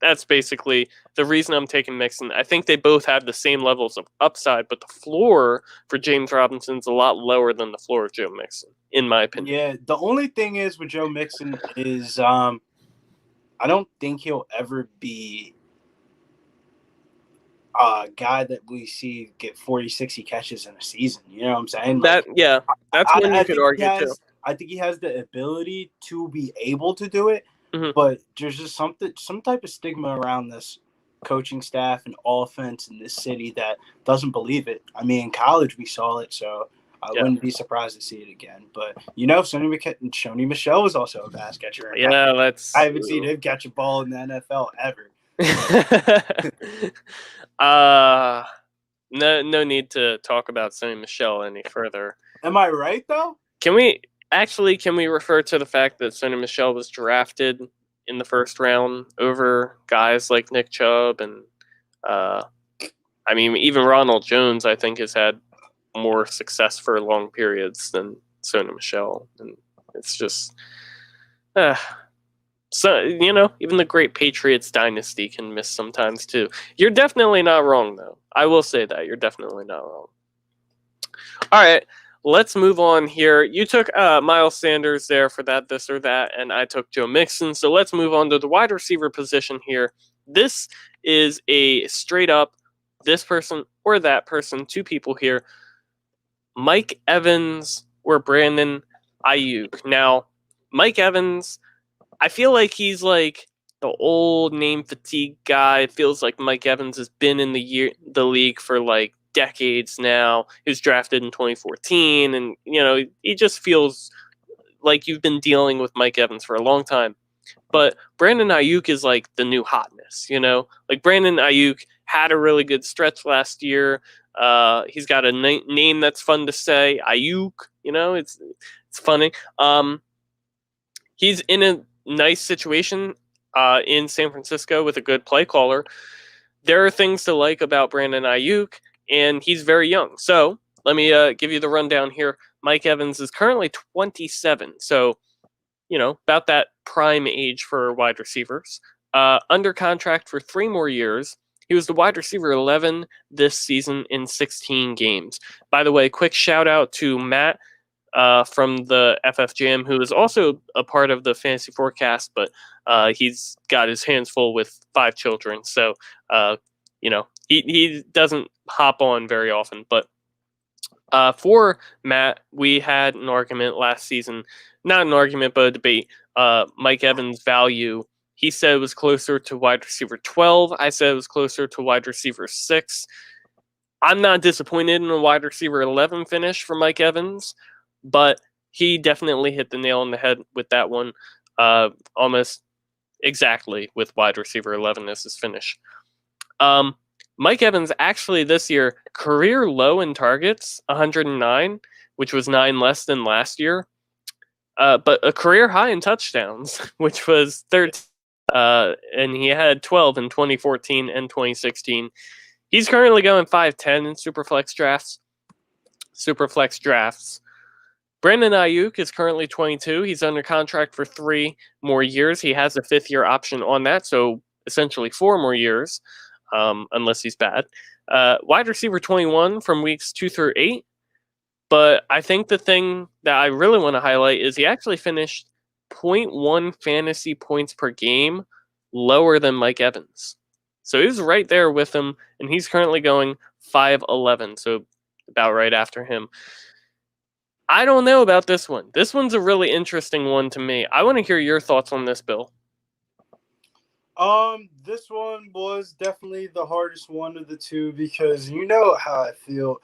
That's basically the reason I'm taking Mixon. I think they both have the same levels of upside, but the floor for James Robinson's a lot lower than the floor of Joe Mixon, in my opinion. Yeah, the only thing is with Joe Mixon is I don't think he'll ever be a guy that we see get 40, 60 catches in a season. You know what I'm saying? That's one you could argue too. I think he has the ability to be able to do it, but there's just some type of stigma around this coaching staff and offense in this city that doesn't believe it. I mean, in college we saw it, so I wouldn't be surprised to see it again. But Sony Michel was also a pass catcher. Yeah, I haven't seen him catch a ball in the NFL ever. No need to talk about Sony Michel any further. Am I right though? Can we refer to the fact that Sony Michel was drafted in the first round over guys like Nick Chubb and even Ronald Jones, I think, has had more success for long periods than Sony Michel, and it's just even the great Patriots dynasty can miss sometimes too. You're definitely not wrong though. I will say that you're definitely not wrong. All right. Let's move on here. You took Miles Sanders there for that, this or that, and I took Joe Mixon. So let's move on to the wide receiver position here. This is a straight up this person or that person, 2 people here. Mike Evans or Brandon Ayuk. Now, Mike Evans, I feel like he's like the old name fatigue guy. It feels like Mike Evans has been in the league for like decades now. He was drafted in 2014, and he just feels like you've been dealing with Mike Evans for a long time. But Brandon Ayuk is like the new hotness, like Brandon Ayuk had a really good stretch last year. He's got a name that's fun to say, Ayuk. It's funny. He's in a nice situation in San Francisco with a good play caller. There are things to like about Brandon Ayuk, and he's very young. So let me give you the rundown here. Mike Evans is currently 27, so about that prime age for wide receivers. Under contract for 3 more years. He was the wide receiver 11 this season in 16 games. By the way, quick shout out to Matt from the FFJM, who is also a part of the Fantasy Forecast, but he's got his hands full with 5 children. So, he doesn't hop on very often. But for Matt, we had an argument last season. Not an argument, but a debate. Mike Evans' value. He said it was closer to wide receiver 12. I said it was closer to wide receiver 6. I'm not disappointed in a wide receiver 11 finish for Mike Evans, but he definitely hit the nail on the head with that one, almost exactly with wide receiver 11 as his finish. Mike Evans actually this year, career low in targets, 109, which was 9 less than last year, but a career high in touchdowns, which was 13. And he had 12 in 2014 and 2016. He's currently going 5'10 in Superflex drafts. Brandon Ayuk is currently 22. He's under contract for 3 more years. He has a 5th-year option on that, so essentially 4 more years, unless he's bad. Wide receiver 21 from weeks 2 through 8. But I think the thing that I really want to highlight is he actually finished 0.1 fantasy points per game lower than Mike Evans. So he was right there with him, and he's currently going 5-11, so about right after him. I don't know about this one. This one's a really interesting one to me. I want to hear your thoughts on this, Bill. This one was definitely the hardest one of the two because you know how I feel.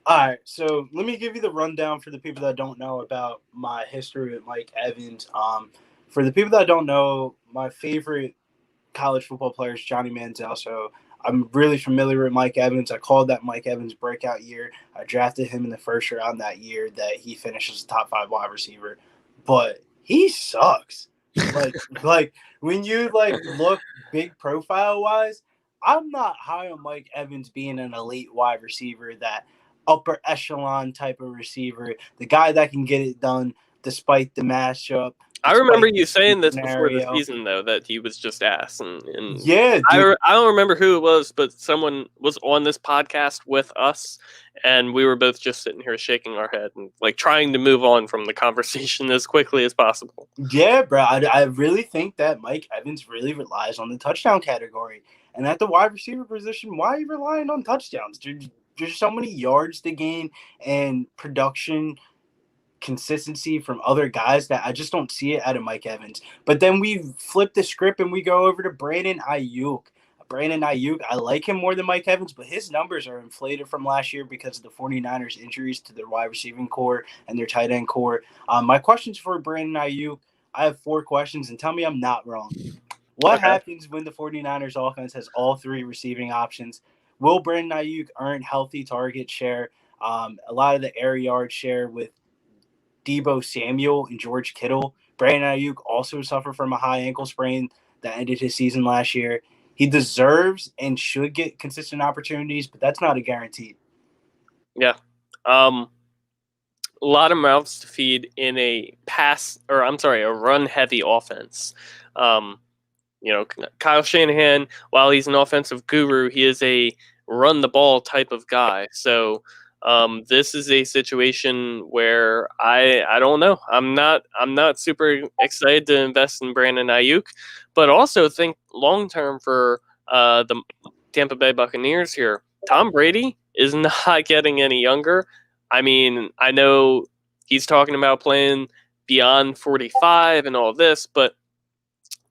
All right, so let me give you the rundown for the people that don't know about my history with Mike Evans. For the people that don't know, my favorite college football player is Johnny Manziel. So I'm really familiar with Mike Evans. I called that Mike Evans breakout year. I drafted him in the first round that year that he finished as a top 5 wide receiver. But he sucks. like when you look big profile wise, I'm not high on Mike Evans being an elite wide receiver, that upper echelon type of receiver, the guy that can get it done despite the matchup. I remember you saying this before the season, though, that he was just ass. And yeah, I don't remember who it was, but someone was on this podcast with us, and we were both just sitting here shaking our head and trying to move on from the conversation as quickly as possible. Yeah, bro. I really think that Mike Evans really relies on the touchdown category. And at the wide receiver position, why are you relying on touchdowns? There's so many yards to gain and production consistency from other guys that I just don't see it out of Mike Evans. But then we flip the script and we go over to Brandon Ayuk. I like him more than Mike Evans, but his numbers are inflated from last year because of the 49ers injuries to their wide receiving core and their tight end core. My questions for Brandon Ayuk, I have 4 questions, and tell me I'm not wrong. What happens when the 49ers offense has all 3 receiving options? Will Brandon Ayuk earn healthy target share, a lot of the air yard share with Deebo Samuel and George Kittle? Brandon Ayuk also suffered from a high ankle sprain that ended his season last year. He deserves and should get consistent opportunities, but that's not a guarantee. Yeah. A lot of mouths to feed in a run-heavy offense. Kyle Shanahan, while he's an offensive guru, he is a run-the-ball type of guy. So this is a situation where I don't know. I'm not super excited to invest in Brandon Ayuk, but also think long term for the Tampa Bay Buccaneers here. Tom Brady is not getting any younger. I mean, I know he's talking about playing beyond 45 and all this, but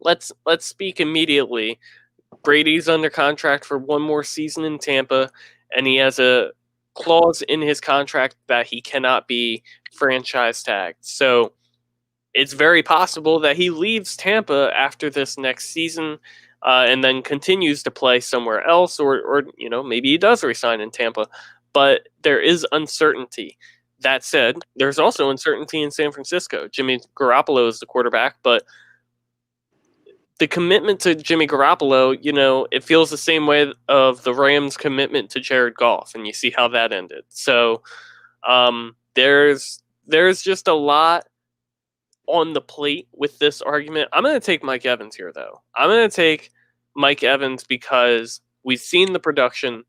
let's speak immediately. Brady's under contract for 1 more season in Tampa, and he has a clause in his contract that he cannot be franchise tagged. So it's very possible that he leaves Tampa after this next season and then continues to play somewhere else, or maybe he does resign in Tampa. But there is uncertainty. That said, there's also uncertainty in San Francisco. Jimmy Garoppolo is the quarterback, but the commitment to Jimmy Garoppolo, it feels the same way of the Rams' commitment to Jared Goff, and you see how that ended. So there's just a lot on the plate with this argument. I'm going to take Mike Evans here, though. I'm going to take Mike Evans because we've seen the production.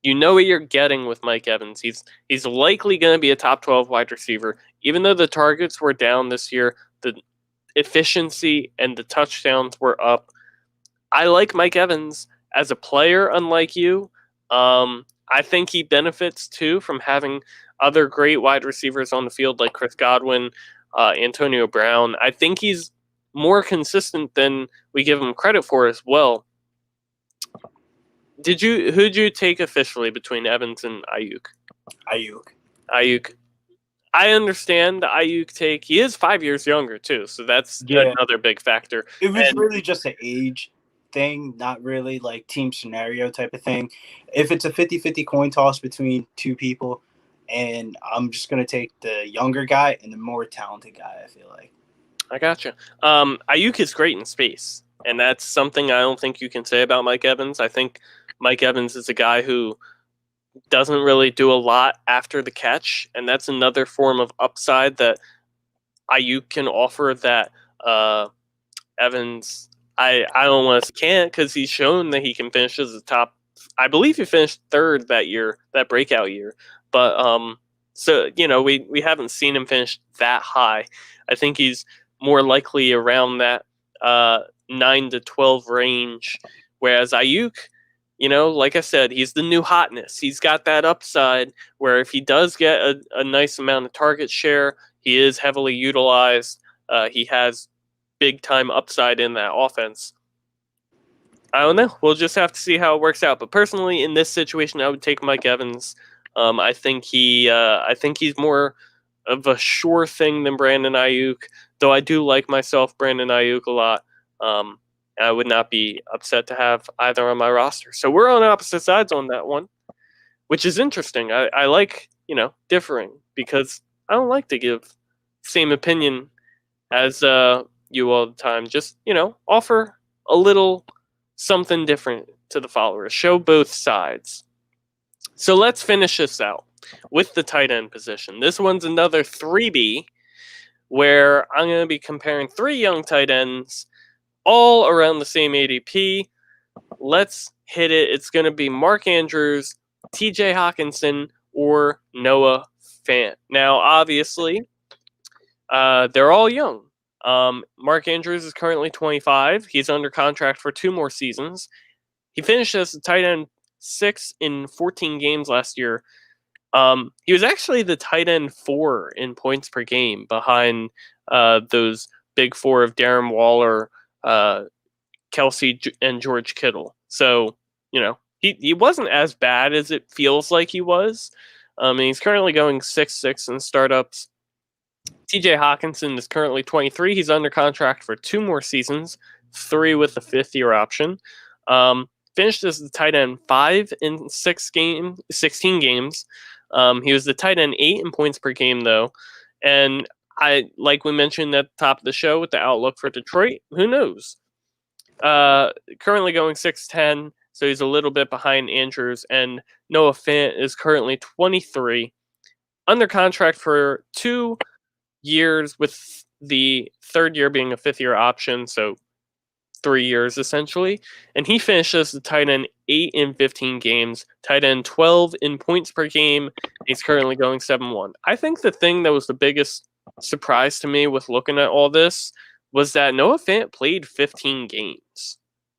You know what you're getting with Mike Evans. He's likely going to be a top 12 wide receiver. Even though the targets were down this year, the efficiency and the touchdowns were up. I like Mike Evans as a player, unlike you. I think he benefits, too, from having other great wide receivers on the field like Chris Godwin, Antonio Brown. I think he's more consistent than we give him credit for as well. Who'd you take officially between Evans and Ayuk? Ayuk. I understand the Ayuk take. He is 5 years younger, too, so that's another big factor. It was really just an age thing, not really like team scenario type of thing. If it's a 50-50 coin toss between 2 people, and I'm just going to take the younger guy and the more talented guy, I feel like. I gotcha. Ayuk is great in space, and that's something I don't think you can say about Mike Evans. I think Mike Evans is a guy who doesn't really do a lot after the catch, and that's another form of upside that Ayuk can offer that Evans, I almost can't, because he's shown that he can finish as a top. I believe he finished third that year, that breakout year. But so we haven't seen him finish that high. I think he's more likely around that 9 to 12 range. Whereas Ayuk, like I said, he's the new hotness. He's got that upside where if he does get a nice amount of target share, he is heavily utilized. He has big time upside in that offense. I don't know. We'll just have to see how it works out. But personally, in this situation, I would take Mike Evans. I think he's more of a sure thing than Brandon Ayuk. Though I do like myself Brandon Ayuk a lot. I would not be upset to have either on my roster. So we're on opposite sides on that one, which is interesting. I like differing, because I don't like to give same opinion as you all the time. Just offer a little something different to the followers. Show both sides. So let's finish this out with the tight end position. This one's another 3B, where I'm going to be comparing 3 young tight ends all around the same ADP. Let's hit it. It's going to be Mark Andrews, TJ Hawkinson, or Noah Fant. Now, obviously, they're all young. Mark Andrews is currently 25. He's under contract for 2 more seasons. He finished as a tight end 6 in 14 games last year. He was actually the tight end 4 in points per game, behind those big 4 of Darren Waller, Kelsey, and George Kittle. So, he wasn't as bad as it feels like he was. And he's currently going 6-6 in startups. TJ Hawkinson is currently 23. He's under contract for 2 more seasons, 3 with a 5th-year option. Finished as the tight end 5 in 16 games. He was the tight end 8 in points per game, though. And like we mentioned at the top of the show with the outlook for Detroit, who knows? Currently going 6'10", so he's a little bit behind Andrews. And Noah Fant is currently 23, under contract for 2 years, with the 3rd year being a 5th-year option, so 3 years essentially. And he finishes the tight end 8 in 15 games, tight end 12 in points per game. He's currently going 7-1. I think the thing that was the biggest surprise to me with looking at all this was that Noah Fant played 15 games.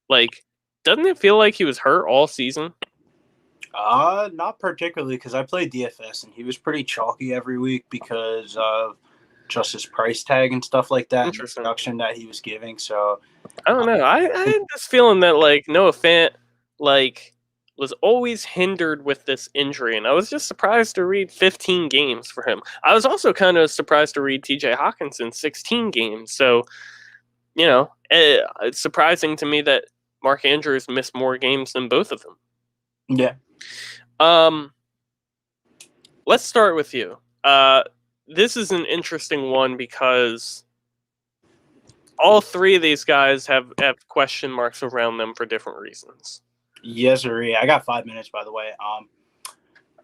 Like, doesn't it feel like he was hurt all season? Not particularly, because I played DFS and he was pretty chalky every week because of just his price tag and stuff like that, and the production that he was giving. So I don't know. I had this feeling that Noah Fant was always hindered with this injury, and I was just surprised to read 15 games for him. I was also kind of surprised to read TJ Hawkinson 16 games. So it's surprising to me that Mark Andrews missed more games than both of them. Yeah. Let's start with you. This is an interesting one because all 3 of these guys have question marks around them for different reasons. Yes, sir. I got 5 minutes, by the way.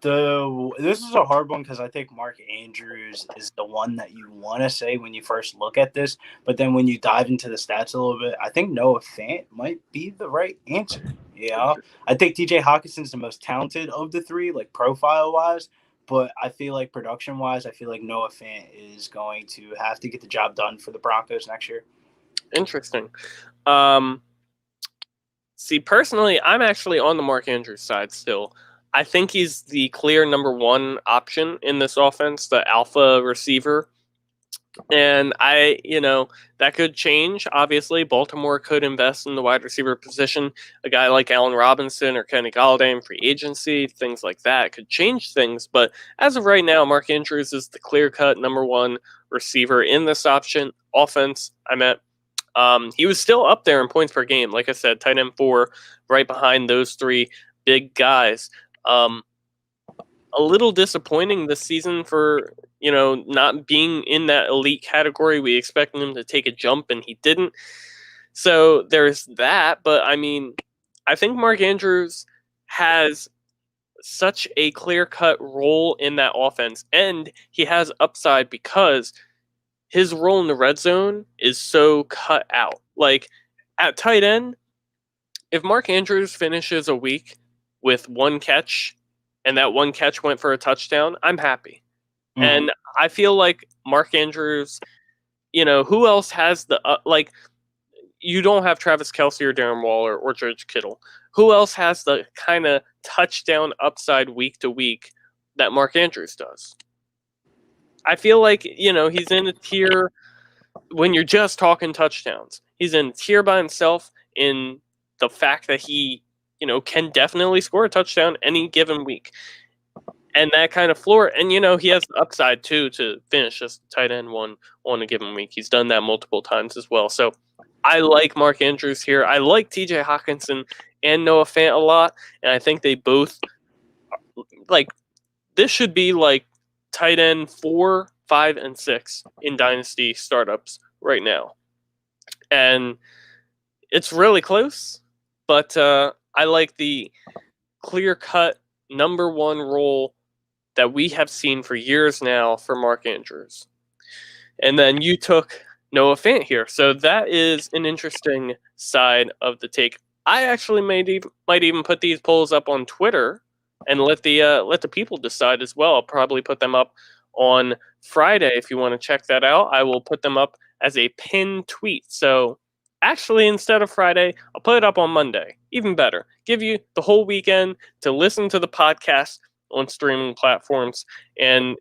This is a hard one because I think Mark Andrews is the one that you want to say when you first look at this, but then when you dive into the stats a little bit, I think Noah Fant might be the right answer. I think TJ Hawkinson's the most talented of the 3, like profile wise, but I feel like production wise, I feel like Noah Fant is going to have to get the job done for the Broncos next year. Interesting. See, personally, I'm actually on the Mark Andrews side still. I think he's the clear number 1 option in this offense, the alpha receiver. And that could change. Obviously, Baltimore could invest in the wide receiver position. A guy like Allen Robinson or Kenny Golladay in free agency, things like that could change things. But as of right now, Mark Andrews is the clear-cut number 1 receiver in this offense. He was still up there in points per game. Like I said, tight end 4, right behind those 3 big guys. A little disappointing this season for, not being in that elite category. We expected him to take a jump, and he didn't. So there's that. But, I think Mark Andrews has such a clear-cut role in that offense, and he has upside because his role in the red zone is so cut out. Like at tight end, if Mark Andrews finishes a week with one catch and that one catch went for a touchdown, I'm happy. Mhm. And I feel like Mark Andrews, who else has the you don't have Travis Kelce or Darren Waller or George Kittle. Who else has the kind of touchdown upside week to week that Mark Andrews does? I feel like, he's in a tier when you're just talking touchdowns. He's in a tier by himself in the fact that he, can definitely score a touchdown any given week. And that kind of floor, and he has the upside too to finish as tight end one on a given week. He's done that multiple times as well. So I like Mark Andrews here. I like TJ Hawkinson and Noah Fant a lot, and I think they both this should be like tight end 4, 5, and 6 in Dynasty startups right now. And it's really close, but I like the clear-cut number one role that we have seen for years now for Mark Andrews. And then you took Noah Fant here. So that is an interesting side of the take. I actually might even put these polls up on Twitter and let the people decide as well. I'll probably put them up on Friday if you want to check that out. I will put them up as a pinned tweet. So actually, instead of Friday, I'll put it up on Monday. Even better. Give you the whole weekend to listen to the podcast on streaming platforms and,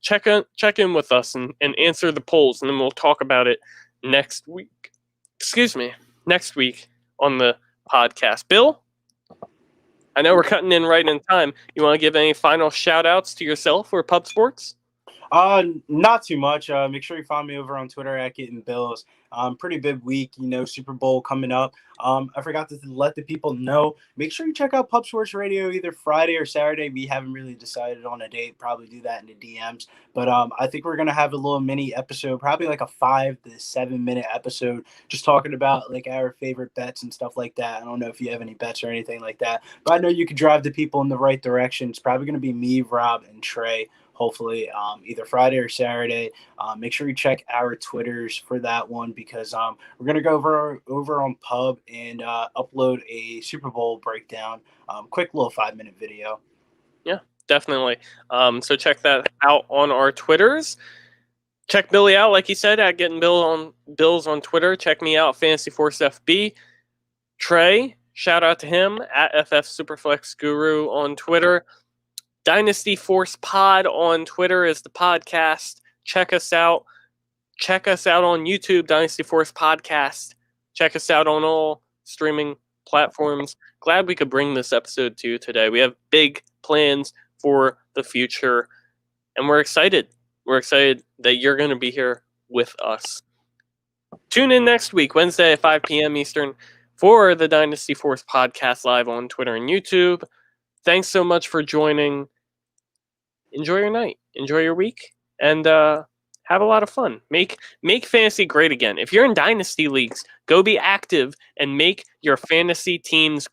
check in with us and answer the polls, and then we'll talk about it next week. Next week on the podcast. Bill, I know we're cutting in right in time. You want to give any final shout-outs to yourself or Pub Sports? Not too much. Make sure you follow me over on Twitter at Getting Bills. Pretty big week, Super Bowl coming up. I forgot to let the people know. Make sure you check out Pub Sports Radio either Friday or Saturday. We haven't really decided on a date. Probably do that in the DMs. But I think we're gonna have a little mini episode, probably like a 5 to 7 minute episode, just talking about like our favorite bets and stuff like that. I don't know if you have any bets or anything like that, but I know you can drive the people in the right direction. It's probably gonna be me, Rob, and Trey. Hopefully, either Friday or Saturday. Make sure you check our Twitters for that one because we're gonna go over on Pub and upload a Super Bowl breakdown. Quick little 5-minute video. Yeah, definitely. So check that out on our Twitters. Check Billy out, like he said, at Getting Bills on Twitter. Check me out, Fantasy Force FB. Trey, shout out to him at FF Superflex Guru on Twitter. Dynasty Force Pod on Twitter is the podcast. Check us out. Check us out on YouTube, Dynasty Force Podcast. Check us out on all streaming platforms. Glad we could bring this episode to you today. We have big plans for the future, and we're excited. We're excited that you're going to be here with us. Tune in next week, Wednesday at 5 p.m. Eastern, for the Dynasty Force Podcast live on Twitter and YouTube. Thanks so much for joining. Enjoy your night. Enjoy your week. And have a lot of fun. Make fantasy great again. If you're in Dynasty leagues, go be active and make your fantasy teams